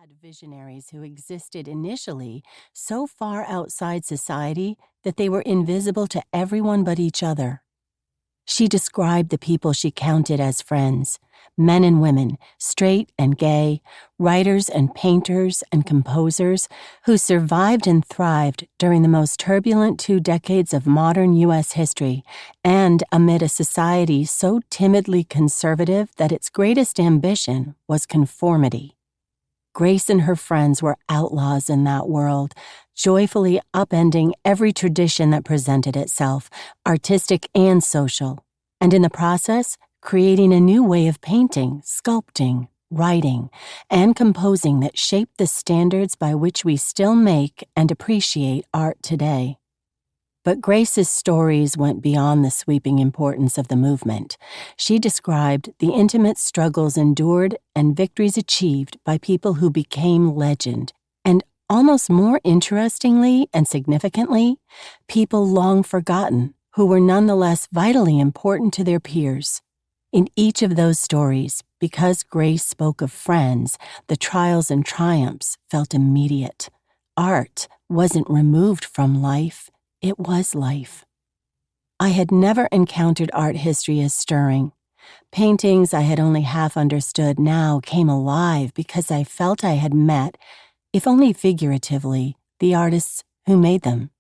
had visionaries who existed initially so far outside society that they were invisible to everyone but each other. She described the people she counted as friends, men and women, straight and gay, writers and painters and composers who survived and thrived during the most turbulent 2 decades of modern U.S. history and amid a society so timidly conservative that its greatest ambition was conformity. Grace and her friends were outlaws in that world, joyfully upending every tradition that presented itself, artistic and social, and in the process, creating a new way of painting, sculpting, writing, and composing that shaped the standards by which we still make and appreciate art today. But Grace's stories went beyond the sweeping importance of the movement. She described the intimate struggles endured and victories achieved by people who became legend, and almost more interestingly and significantly, people long forgotten who were nonetheless vitally important to their peers. In each of those stories, because Grace spoke of friends, the trials and triumphs felt immediate. Art wasn't removed from life. It was life. I had never encountered art history as stirring. Paintings I had only half understood now came alive because I felt I had met, if only figuratively, the artists who made them.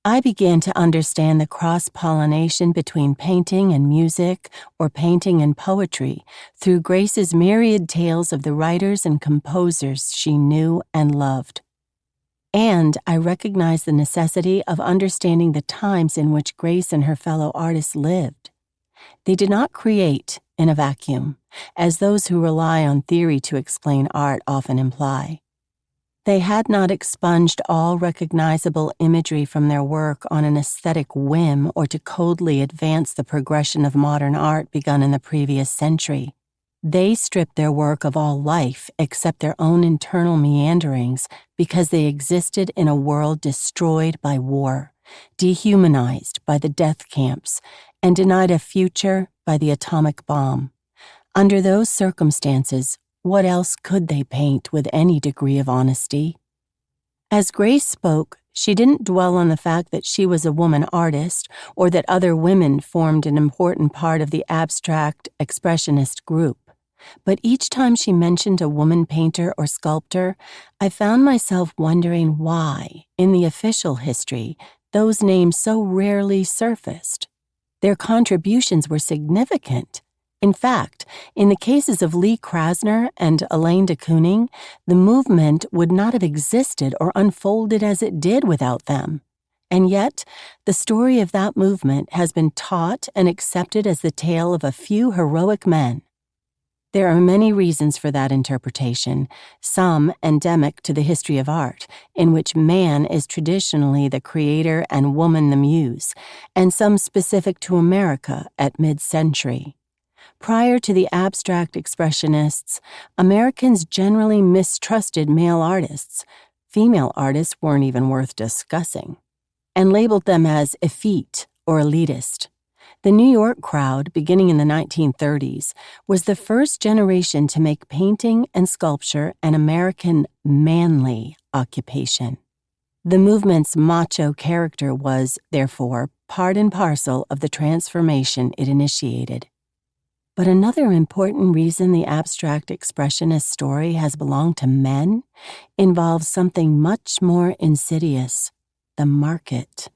I began to understand the cross-pollination between painting and music or painting and poetry through Grace's myriad tales of the writers and composers she knew and loved. And I recognized the necessity of understanding the times in which Grace and her fellow artists lived. They did not create in a vacuum, as those who rely on theory to explain art often imply. They had not expunged all recognizable imagery from their work on an aesthetic whim or to coldly advance the progression of modern art begun in the previous century. They stripped their work of all life except their own internal meanderings because they existed in a world destroyed by war, dehumanized by the death camps, and denied a future by the atomic bomb. Under those circumstances, what else could they paint with any degree of honesty? As Grace spoke, she didn't dwell on the fact that she was a woman artist or that other women formed an important part of the Abstract Expressionist group. But each time she mentioned a woman painter or sculptor, I found myself wondering why, in the official history, those names so rarely surfaced. Their contributions were significant. In fact, in the cases of Lee Krasner and Elaine de Kooning, the movement would not have existed or unfolded as it did without them. And yet, the story of that movement has been taught and accepted as the tale of a few heroic men. There are many reasons for that interpretation, some endemic to the history of art, in which man is traditionally the creator and woman the muse, and some specific to America at mid-century. Prior to the abstract expressionists, Americans generally mistrusted male artists. Female artists weren't even worth discussing, and labeled them as effete or elitist. The New York crowd, beginning in the 1930s, was the first generation to make painting and sculpture an American manly occupation. The movement's macho character was, therefore, part and parcel of the transformation it initiated. But another important reason the abstract expressionist story has belonged to men involves something much more insidious: the market.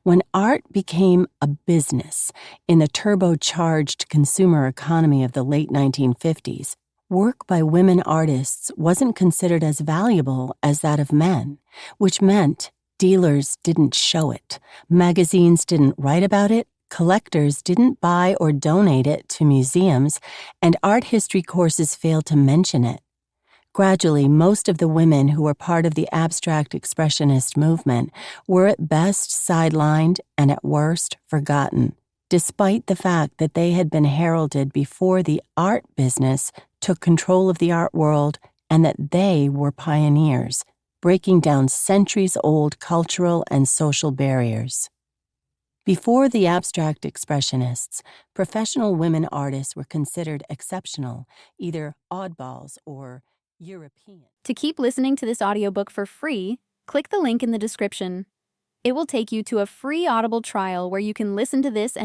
When art became a business in the turbocharged consumer economy of the late 1950s, work by women artists wasn't considered as valuable as that of men, which meant dealers didn't show it, magazines didn't write about it, collectors didn't buy or donate it to museums, and art history courses failed to mention it. Gradually, most of the women who were part of the abstract expressionist movement were at best sidelined and at worst forgotten, despite the fact that they had been heralded before the art business took control of the art world and that they were pioneers, breaking down centuries-old cultural and social barriers. Before the abstract expressionists, professional women artists were considered exceptional, either oddballs or European. To keep listening to this audiobook for free, click the link in the description. It will take you to a free Audible trial where you can listen to this and